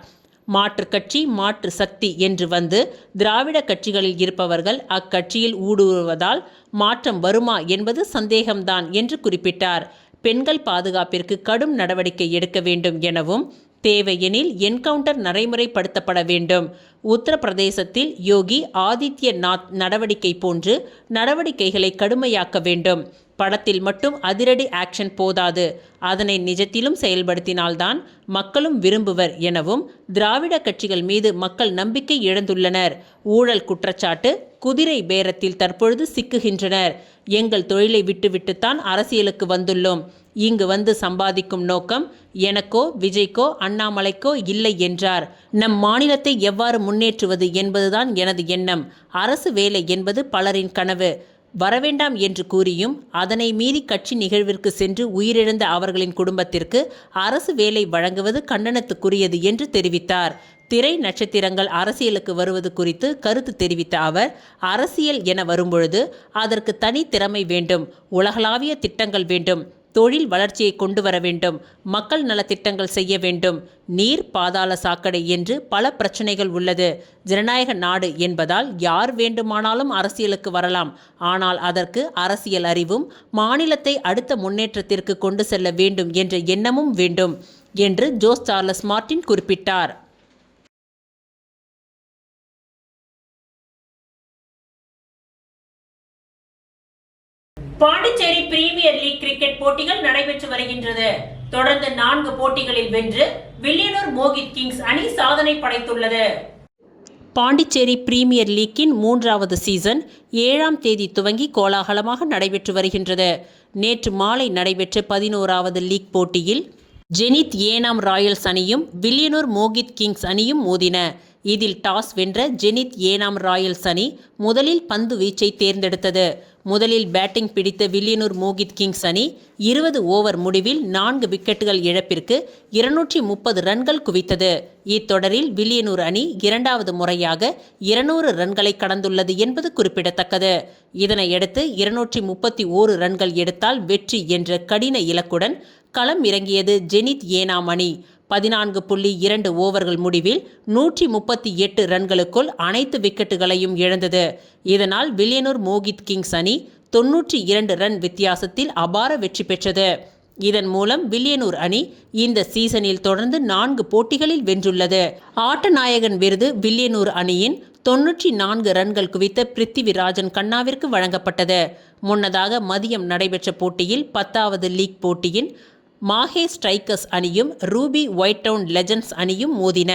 மாற்று கட்சி, மாற்று சக்தி என்று வந்து திராவிட கட்சிகளில் இருப்பவர்கள் அக்கட்சியில் ஊடுருவதால் மாற்றம் வருமா என்பது சந்தேகம்தான் என்று குறிப்பிட்டார். பெண்கள் பாதுகாப்பிற்கு கடும் நடவடிக்கை எடுக்க வேண்டும் எனவும், தேவையெனில் என்கவுண்டர் நடைமுறைப்படுத்தப்பட வேண்டும். உத்தரப்பிரதேசத்தில் யோகி ஆதித்யநாத் நடவடிக்கை போன்று நடவடிக்கைகளை கடுமையாக்க வேண்டும். படத்தில் மட்டும் அதிரடி ஆக்ஷன் போதாது, அதனை நிஜத்திலும் செயல்படுத்தினால்தான் மக்களும் விரும்புவர் எனவும், திராவிட கட்சிகள் மீது மக்கள் நம்பிக்கை இழந்துள்ளனர். ஊழல் குற்றச்சாட்டு, குதிரை பேரத்தில் தற்பொழுது சிக்குகின்றனர். எங்கள் தொழிலை விட்டுவிட்டுத்தான் அரசியலுக்கு வந்துள்ளோம். இங்கு வந்து சம்பாதிக்கும் நோக்கம் எனக்கோ விஜய்க்கோ அண்ணாமலைக்கோ இல்லை என்றார். நம் மாநிலத்தை எவ்வாறு முன்னேற்றுவது என்பதுதான் எனது எண்ணம். அரசு வேலை என்பது பலரின் கனவு. வரவேண்டாம் என்று கூறியும் அதனை மீறி கட்சி நிகழ்விற்கு சென்று உயிரிழந்த அவர்களின் குடும்பத்திற்கு அரசு வேலை வழங்குவது கண்டனத்துக்குரியது என்று தெரிவித்தார். திரை நட்சத்திரங்கள் அரசியலுக்கு வருவது குறித்து கருத்து தெரிவித்த அவர், அரசியல் என வரும்பொழுது அதற்கு தனி திறமை வேண்டும், உலகளாவிய திட்டங்கள் வேண்டும், தொழில் வளர்ச்சியை கொண்டு வர வேண்டும், மக்கள் நலத்திட்டங்கள் செய்ய வேண்டும். நீர், பாதாள சாக்கடை என்று பல பிரச்சனைகள் உள்ளது. ஜனநாயக நாடு என்பதால் யார் வேண்டுமானாலும் அரசியலுக்கு வரலாம். ஆனால் அதற்கு அரசியல் அறிவும் மாநிலத்தை அடுத்த முன்னேற்றத்திற்கு கொண்டு செல்ல வேண்டும் என்ற எண்ணமும் வேண்டும் என்று ஜோஸ் சார்லஸ் மார்ட்டின் குறிப்பிட்டார். பாண்டிச்சேரி பிரீமியர் லீக் கிரிக்கெட் போட்டிகள் நடைபெற்று வருகின்றது. தொடர்ந்து 4 போட்டிகளில் வென்று வில்லியனூர் மோகித் கிங்ஸ் அணி சாதனை படைத்துள்ளது. பாண்டிச்சேரி பிரீமியர் லீக்கின் 3வது சீசன் 7ஆம் தேதி துவங்கி கோலாகலமாக நடைபெற்று வருகின்றது. நேற்று மாலை நடைபெற்ற 11வது லீக் போட்டியில் ஜெனித் ஏனாம் ராயல்ஸ் அணியும் வில்லியனூர் மோகித் கிங்ஸ் அணியும் மோதின. இதில் டாஸ் வென்ற ஜெனித் ஏனாம் ராயல்ஸ் அணி முதலில் பந்து வீச்சை தேர்ந்தெடுத்தது. முதலில் பேட்டிங் பிடித்த வில்லியனூர் மோகித் கிங்ஸ் அணி 20 ஓவர் முடிவில் 4 விக்கெட்டுகள் இழப்பிற்கு 230 ரன்கள் குவித்தது. இத்தொடரில் வில்லியனூர் அணி 2வது முறையாக 200 ரன்களை கடந்துள்ளது என்பது குறிப்பிடத்தக்கது. இதனையடுத்து 231 ரன்கள் எடுத்தால் வெற்றி என்ற கடின இலக்குடன் களம் இறங்கியது ஜெனித் ஏனாம் அணி. 14.2 ஓவர்கள் முடிவில் 138 ரன்களுக்குள் அனைத்து விக்கெட்டுகளையும் இழந்தது. இதனால் வில்லியனூர் மோகித் கிங்ஸ் அணி 92 ரன் வித்தியாசத்தில் அபார வெற்றி பெற்றது. இதன் மூலம் வில்லியனூர் அணி இந்த சீசனில் தொடர்ந்து 4 போட்டிகளில் வென்றுள்ளது. ஆட்டநாயகன் விருது வில்லியனூர் அணியின் 94 ரன்கள் குவித்த பிருத்திவிராஜன் கண்ணாவிற்கு வழங்கப்பட்டது. முன்னதாக மதியம் நடைபெற்ற போட்டியில் 10வது லீக் போட்டியின் மாஹே ஸ்ட்ரைக்கர்ஸ் அணியும் ரூபி ஒயிட் டவுன் லெஜண்ட்ஸ் அணியும் மோதின.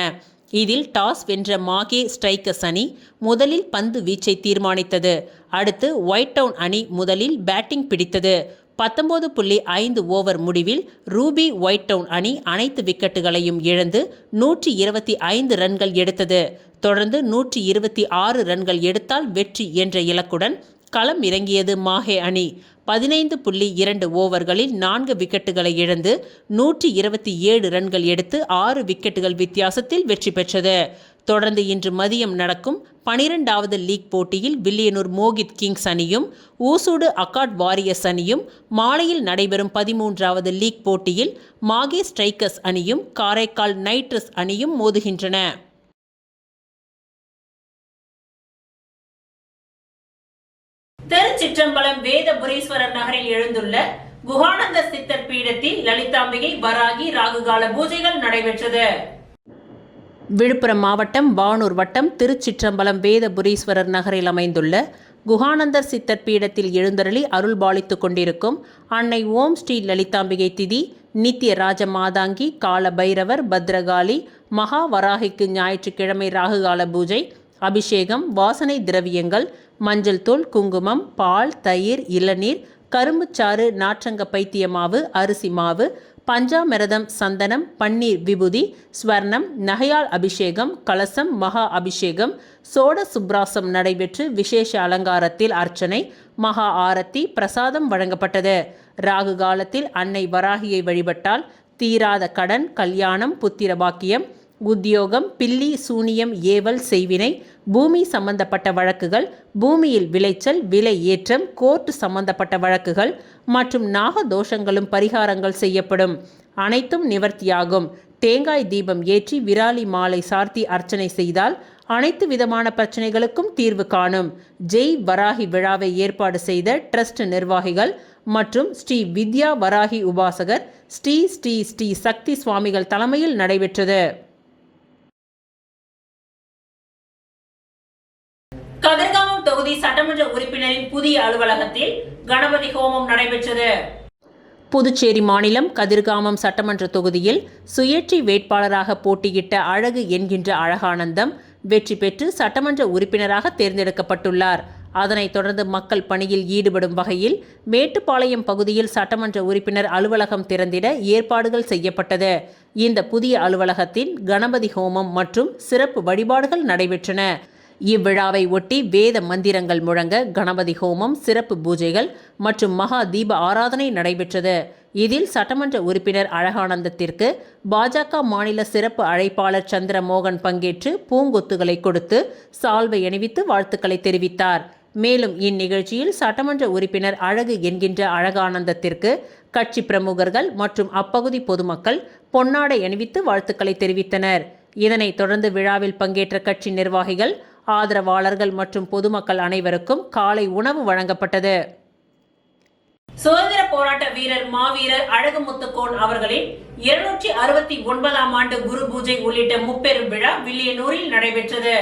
இதில் டாஸ் வென்ற மாஹே ஸ்ட்ரைக்கர்ஸ் அணி முதலில் பந்து வீச்சை தீர்மானித்தது. அடுத்து ஒயிட் டவுன் அணி முதலில் பேட்டிங் பிடித்தது. 19.5 ஓவர் முடிவில் ரூபி ஒயிட் டவுன் அணி அனைத்து விக்கெட்டுகளையும் இழந்து 125 ரன்கள் எடுத்தது. தொடர்ந்து 126 ரன்கள் எடுத்தால் வெற்றி என்ற இலக்குடன் களம் இறங்கியது மாஹே அணி. 15.2 ஓவர்களில் 4 விக்கெட்டுகளை இழந்து 127 ரன்கள் எடுத்து 6 விக்கெட்டுகள் வித்தியாசத்தில் வெற்றி பெற்றது. தொடர்ந்து இன்று மதியம் நடக்கும் 12வது லீக் போட்டியில் வில்லியனூர் மோகித் கிங்ஸ் அணியும் ஊசூடு அக்காட் வாரியர்ஸ் அணியும், மாலையில் நடைபெறும் 13வது லீக் போட்டியில் மாகே ஸ்ட்ரைக்கர்ஸ் அணியும் காரைக்கால் நைட்ரஸ் அணியும் மோதுகின்றன. திருச்சிற்றம்பலம் வேதபுரீஸ்வரர் நகரில் எழுந்துள்ள குஹானந்த சித்தர் பீடத்தில் லலிதாம்பிகை, வராகி, ராகுகால பூஜைகள் நடைபெற்றது. விழுப்புரம் மாவட்டம் வானூர் வட்டம் திருச்சிற்றம்பலம் வேதபுரீஸ்வரர் நகரில் அமைந்துள்ள குஹானந்தர் சித்தர் பீடத்தில் எழுந்தருளி அருள்பாலித்து கொண்டிருக்கும் அன்னை ஓம் ஸ்ரீ லலிதாம்பிகை திதி, நித்திய ராஜ மாதாங்கி, கால பைரவர், பத்ரகாளி, மகா வராகிக்கு ஞாயிற்றுக்கிழமை ராகுகால பூஜை, அபிஷேகம், வாசனை திரவியங்கள், மஞ்சள் தூள், குங்குமம், பால், தயிர், இளநீர், கரும்புச்சாறு, நாற்றங்க பைத்திய மாவு, அரிசி மாவு, பஞ்சாமிரதம், சந்தனம், பன்னீர், விபூதி, ஸ்வர்ணம், நகையால் அபிஷேகம், கலசம், மகா அபிஷேகம், சோட சுப்ராசம் நடைபெற்று விசேஷ அலங்காரத்தில் அர்ச்சனை, மகா ஆரத்தி, பிரசாதம் வழங்கப்பட்டது. ராகு காலத்தில் அன்னை வராகியை வழிபட்டால் தீராத கடன், கல்யாணம், புத்திர பாக்கியம், உத்தியோகம், பில்லி சூனியம், ஏவல், செய்வினை, பூமி சம்பந்தப்பட்ட வழக்குகள், பூமியில் விளைச்சல், விலை ஏற்றம், கோர்ட் சம்பந்தப்பட்ட வழக்குகள் மற்றும் நாக தோஷங்களும் பரிகாரங்கள் செய்யப்படும். அனைத்தும் நிவர்த்தியாகும். தேங்காய் தீபம் ஏற்றி விராலி மாலை சார்த்தி அர்ச்சனை செய்தால் அனைத்து விதமான பிரச்சனைகளுக்கும் தீர்வு காணும். ஜெய் வராகி விழாவை ஏற்பாடு செய்த ட்ரஸ்ட் நிர்வாகிகள் மற்றும் ஸ்ரீ வித்யா வராகி உபாசகர் ஸ்ரீ ஸ்ரீ ஸ்ரீ சக்தி சுவாமிகள் தலைமையில் நடைபெற்றது. கதிர்காமம் தொகுதி சட்டமன்ற உறுப்பினரின் புதிய அலுவலகத்தில் கணபதி ஹோமம் நடைபெற்றது. புதுச்சேரி மாநிலம் கதிர்காமம் சட்டமன்ற தொகுதியில் சுயேட்சை வேட்பாளராக போட்டியிட்ட அழகு என்கின்ற அழகானந்தம் வெற்றி பெற்று சட்டமன்ற உறுப்பினராக தேர்ந்தெடுக்கப்பட்டுள்ளார். அதனைத் தொடர்ந்து மக்கள் பணியில் ஈடுபடும் வகையில் மேட்டுப்பாளையம் பகுதியில் சட்டமன்ற உறுப்பினர் அலுவலகம் திறந்திட ஏற்பாடுகள் செய்யப்பட்டது. இந்த புதிய அலுவலகத்தின் கணபதி ஹோமம் மற்றும் சிறப்பு வழிபாடுகள் நடைபெற்றன. இவ்விழாவை ஒட்டி வேத மந்திரங்கள் முழங்க கணபதி ஹோமம், சிறப்பு பூஜைகள் மற்றும் மகா தீப ஆராதனை நடைபெற்றது. இதில் சட்டமன்ற உறுப்பினர் அழகானந்தத்திற்கு பாஜக மாநில சிறப்பு அழைப்பாளர் சந்திரமோகன் பங்கேற்று பூங்கொத்துகளை கொடுத்து சால்வை அணிவித்து வாழ்த்துக்களை தெரிவித்தார். மேலும் இந்நிகழ்ச்சியில் சட்டமன்ற உறுப்பினர் அழகு என்கின்ற அழகானந்தத்திற்கு கட்சி பிரமுகர்கள் மற்றும் அப்பகுதி பொதுமக்கள் பொன்னாடை அணிவித்து வாழ்த்துக்களை தெரிவித்தனர். இதனைத் தொடர்ந்து விழாவில் பங்கேற்ற கட்சி நிர்வாகிகள், ஆதரவாளர்கள் மற்றும் பொதுமக்கள் அனைவருக்கும் காலை உணவு வழங்கப்பட்டது. சுதந்திர போராட்ட வீரர் மாவீரர் அழகுமுத்துக்கோன் அவர்களின் 269ஆம் ஆண்டு குரு பூஜை உள்ளிட்ட முப்பெரும் விழா வில்லியனூரில் நடைபெற்றது.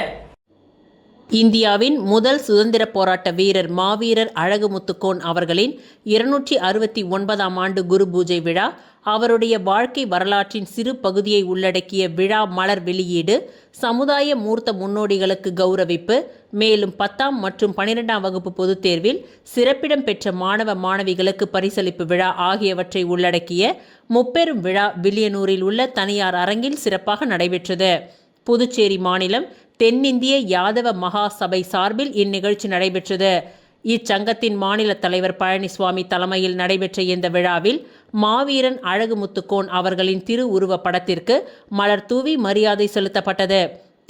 இந்தியாவின் முதல் சுதந்திர போராட்ட வீரர் மாவீரர் அழகுமுத்துக்கோன் அவர்களின் 269ஆம் ஆண்டு குரு பூஜை விழா, அவருடைய வாழ்க்கை வரலாற்றின் சிறு பகுதியை உள்ளடக்கிய விழா மலர் வெளியீடு, சமுதாய மூர்த்த முன்னோடிகளுக்கு கௌரவிப்பு, மேலும் 10ஆம் மற்றும் 12ஆம் வகுப்பு பொதுத் தேர்வில் சிறப்பிடம் பெற்ற மாணவ மாணவிகளுக்கு பரிசளிப்பு விழா ஆகியவற்றை உள்ளடக்கிய முப்பெரும் விழா வில்லியனூரில் உள்ள தனியார் அரங்கில் சிறப்பாக நடைபெற்றது. புதுச்சேரி மாநிலம் தென்னிந்திய யாதவ மகா சபை சார்பில் இந்நிகழ்ச்சி நடைபெற்றது. இச்சங்கத்தின் மாநில தலைவர் பழனிசுவாமி தலைமையில் நடைபெற்ற இந்த விழாவில் மாவீரன் அழகுமுத்துக்கோன் அவர்களின் திருவுருவ படத்திற்கு மலர் தூவி மரியாதை செலுத்தப்பட்டது.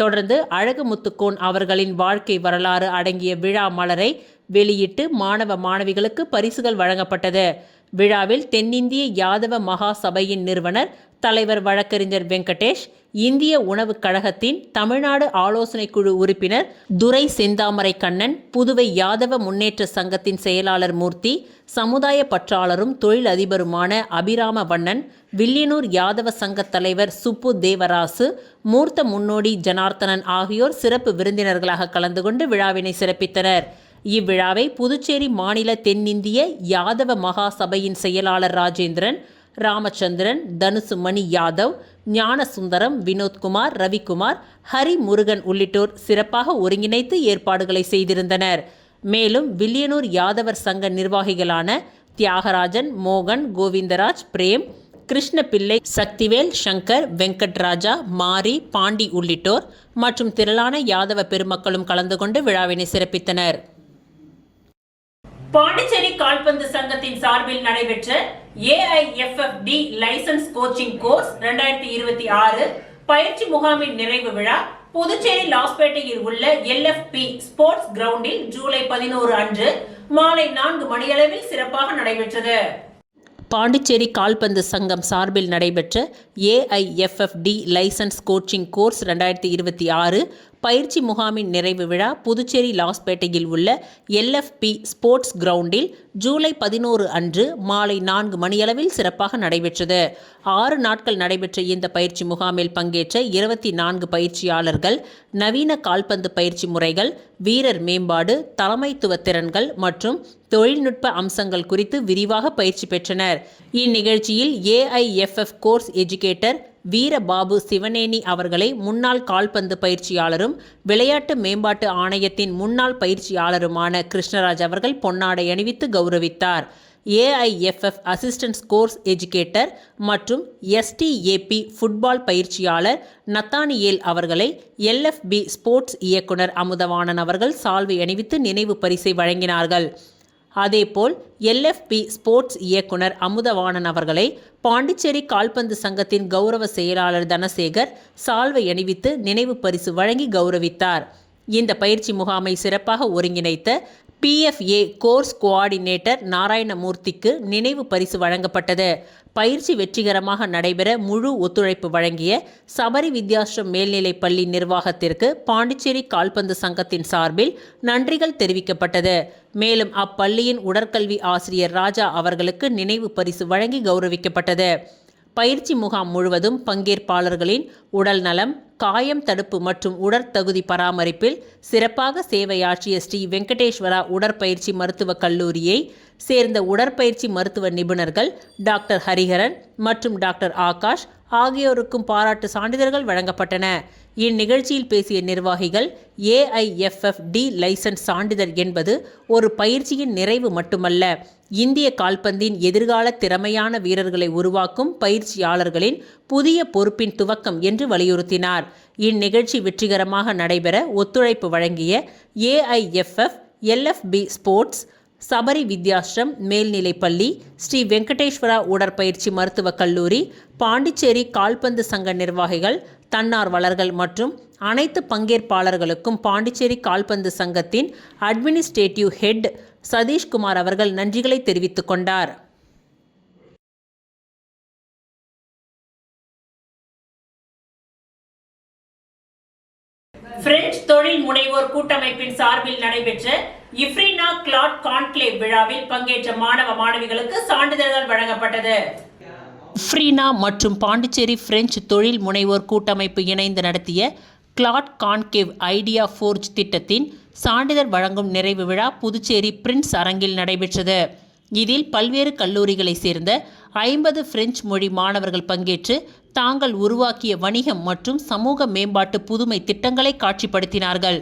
தொடர்ந்து அழகுமுத்துக்கோன் அவர்களின் வாழ்க்கை வரலாறு அடங்கிய விழா மலரை வெளியிட்டு மாணவ மாணவிகளுக்கு பரிசுகள் வழங்கப்பட்டது. விழாவில் தென்னிந்திய யாதவ மகா சபையின் நிறுவனர் தலைவர் வழக்கறிஞர் வெங்கடேஷ், இந்திய உணவுக் கழகத்தின் தமிழ்நாடு ஆலோசனை குழு உறுப்பினர் துரை செந்தாமரை கண்ணன், புதுவை யாதவ முன்னேற்ற சங்கத்தின் செயலாளர் மூர்த்தி, சமுதாய பற்றாளரும் தொழில் அதிபருமான அபிராம வண்ணன், வில்லியனூர் யாதவ சங்க தலைவர் சுப்பு தேவராசு, மூர்த்த முன்னோடி ஜனார்த்தனன் ஆகியோர் சிறப்பு விருந்தினர்களாக கலந்து கொண்டு விழாவினை சிறப்பித்தனர். இவ்விழாவை புதுச்சேரி மாநில தென்னிந்திய யாதவ மகா சபையின் செயலாளர் ராஜேந்திரன், ராமச்சந்திரன், தனுசு மணி யாதவ், ஞானசுந்தரம், வினோத்குமார், ரவிக்குமார், ஹரி முருகன் உள்ளிட்டோர் சிறப்பாக ஒருங்கிணைத்து ஏற்பாடுகளை செய்திருந்தனர். மேலும் வில்லியனூர் யாதவர் சங்க நிர்வாகிகளான தியாகராஜன், மோகன், கோவிந்தராஜ், பிரேம், கிருஷ்ணபிள்ளை, சக்திவேல், சங்கர், வெங்கட்ராஜா, மாரி, பாண்டி உள்ளிட்டோர் மற்றும் திரளான யாதவ பெருமக்களும் கலந்து கொண்டு விழாவினை சிறப்பித்தனர். பாண்டிச்சேரி கால்பந்து சங்கத்தின் சார்பில் நடைபெற்ற AIFFD லைசன்ஸ் கோச்சிங் கோர்ஸ் 2026 பயிற்சி முகாமின் நிறைவு விழா புதுச்சேரி லாஸ்பேட்டையில் உள்ள LFP ஸ்போர்ட்ஸ் கிரவுண்டில் ஜூலை 11 அன்று மாலை 4 மணியளவில் சிறப்பாக நடைபெற்றது. பாண்டிச்சேரி கால்பந்து சங்கம் சார்பில் நடைபெற்ற AIFFD லைசன்ஸ் கோச்சிங் கோர்ஸ் 2026 பயிற்சி முகாமின் நிறைவு விழா புதுச்சேரி லாஸ்பேட்டையில் உள்ள LFP ஸ்போர்ட்ஸ் கிரவுண்டில் ஜூலை 11 அன்று மாலை 4 மணியளவில் சிறப்பாக நடைபெற்றது. 6 நாட்கள் நடைபெற்ற இந்த பயிற்சி முகாமில் பங்கேற்ற 24 பயிற்சியாளர்கள் நவீன கால்பந்து பயிற்சி முறைகள், வீரர் மேம்பாடு, தலைமைத்துவ திறன்கள் மற்றும் தொழில்நுட்ப அம்சங்கள் குறித்து விரிவாக பயிற்சி பெற்றனர். இந்நிகழ்ச்சியில் AIFF கோர்ஸ் எஜுகேட்டர் வீரபாபு சிவனேனி அவர்களை முன்னாள் கால்பந்து பயிற்சியாளரும் விளையாட்டு மேம்பாட்டு ஆணையத்தின் முன்னாள் பயிற்சியாளருமான கிருஷ்ணராஜ் அவர்கள் பொன்னாடை அணிவித்து கௌரவித்தார். AIFF அசிஸ்டன்ட் கோர்ஸ் எஜுகேட்டர் மற்றும் STAP ஃபுட்பால் பயிற்சியாளர் நத்தானியேல் அவர்களை LFB ஸ்போர்ட்ஸ் இயக்குனர் அமுதவாணன் அவர்கள் சால்வை அணிவித்து நினைவு பரிசை வழங்கினார்கள். அதேபோல் LFP ஸ்போர்ட்ஸ் இயக்குனர் அமுதவாணன் அவர்களை பாண்டிச்சேரி கால்பந்து சங்கத்தின் கௌரவ செயலாளர் தனசேகர் சால்வை அணிவித்து நினைவு பரிசு வழங்கி கௌரவித்தார். இந்த பயிற்சி முகாமை சிறப்பாக ஒருங்கிணைத்த PFA கோர்ஸ் கோஆர்டினேட்டர் நாராயணமூர்த்திக்கு நினைவு பரிசு வழங்கப்பட்டது. பயிற்சி வெற்றிகரமாக நடைபெற முழு ஒத்துழைப்பு வழங்கிய சபரி வித்யாஸ்ரம் மேல்நிலைப் பள்ளி நிர்வாகத்திற்கு பாண்டிச்சேரி கால்பந்து சங்கத்தின் சார்பில் நன்றிகள் தெரிவிக்கப்பட்டது. மேலும் அப்பள்ளியின் உடற்கல்வி ஆசிரியர் ராஜா அவர்களுக்கு நினைவு பரிசு வழங்கி கௌரவிக்கப்பட்டது. பயிற்சி முகாம் முழுவதும் பங்கேற்பாளர்களின் உடல் நலம், காயம் தடுப்பு மற்றும் உடற்தகுதி பராமரிப்பில் சிறப்பாக சேவையாற்றிய ஸ்ரீ வெங்கடேஸ்வரா உடற்பயிற்சி மருத்துவக் கல்லூரியை சேர்ந்த உடற்பயிற்சி மருத்துவ நிபுணர்கள் டாக்டர் ஹரிஹரன் மற்றும் டாக்டர் ஆகாஷ் ஆகியோருக்கும் பாராட்டு சான்றிதழ்கள் வழங்கப்பட்டன. இந்நிகழ்ச்சியில் பேசிய நிர்வாகிகள், AIFFD லைசன்ஸ் சான்றிதழ் என்பது ஒரு பயிற்சியின் நிறைவு மட்டுமல்ல, இந்திய கால்பந்தின் எதிர்கால திறமையான வீரர்களை உருவாக்கும் பயிற்சியாளர்களின் புதிய பொறுப்பின் துவக்கம் என்று வலியுறுத்தினார். இந்நிகழ்ச்சி வெற்றிகரமாக நடைபெற ஒத்துழைப்பு வழங்கிய AIFF, LFB sports, Sabari Vidyashram மேல்நிலைப்பள்ளி, ஸ்ரீ வெங்கடேஸ்வரா உடற்பயிற்சி மருத்துவக் கல்லூரி, பாண்டிச்சேரி கால்பந்து சங்க நிர்வாகிகள், தன்னார்வலர்கள் மற்றும் அனைத்து பங்கேற்பாளர்களுக்கும் பாண்டிச்சேரி கால்பந்து சங்கத்தின் அட்மினிஸ்ட்ரேட்டிவ் ஹெட் சதீஷ்குமார் அவர்கள் நன்றிகளை தெரிவித்துக் கொண்டார். பிரெஞ்சு தொழில் முனைவோர் கூட்டமைப்பின் சார்பில் நடைபெற்ற இஃப்ரீனா கிளாட் கான்க்ளேவ் விழாவில் பங்கேற்ற மாணவ மாணவிகளுக்கு சான்றிதழ்கள் வழங்கப்பட்டது. இஃப்ரீனா மற்றும் பாண்டிச்சேரி பிரெஞ்சு தொழில் முனைவோர் கூட்டமைப்பு இணைந்து நடத்திய கிளாட் கான்கேவ் ஐடியா ஃபோர்ஜ் திட்டத்தின் சான்றிதழ் வழங்கும் நிறைவு விழா புதுச்சேரி பிரின்ஸ் அரங்கில் நடைபெற்றது. இதில் பல்வேறு கல்லூரிகளை சேர்ந்த 50 பிரெஞ்சு மொழி மாணவர்கள் பங்கேற்று தாங்கள் உருவாக்கிய வணிகம் மற்றும் சமூக மேம்பாட்டு புதுமை திட்டங்களை காட்சிப்படுத்தினார்கள்.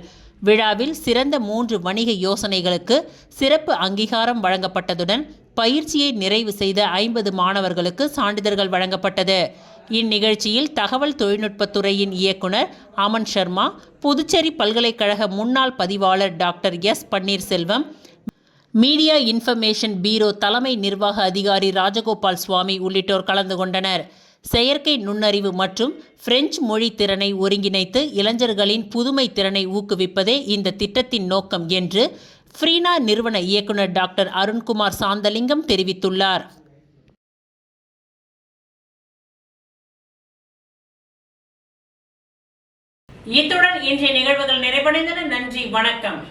விழாவில் சிறந்த 3 வணிக யோசனைகளுக்கு சிறப்பு அங்கீகாரம் வழங்கப்பட்டதுடன் பயிற்சியை நிறைவு செய்த 50 மாணவர்களுக்கு சான்றிதழ்கள் வழங்கப்பட்டது. இந்நிகழ்ச்சியில் தகவல் தொழில்நுட்பத்துறையின் இயக்குனர் அமன் சர்மா, புதுச்சேரி பல்கலைக்கழக முன்னாள் பதிவாளர் doctor S. Panneerselvam, media information பீரோ தலைமை நிர்வாக அதிகாரி ராஜகோபால் சுவாமி உள்ளிட்டோர் கலந்து கொண்டனர். செயற்கை நுண்ணறிவு மற்றும் பிரெஞ்சு மொழி திறனை ஒருங்கிணைத்து இளைஞர்களின் புதுமை திறனை ஊக்குவிப்பதே இந்த திட்டத்தின் நோக்கம் என்று ஃப்ரீனா நிறுவன இயக்குனர் டாக்டர் அருண்குமார் சாந்தலிங்கம் தெரிவித்துள்ளார். இத்துடன் இன்றைய நிகழ்வுகள் நிறைவடைந்தன. நன்றி, வணக்கம்.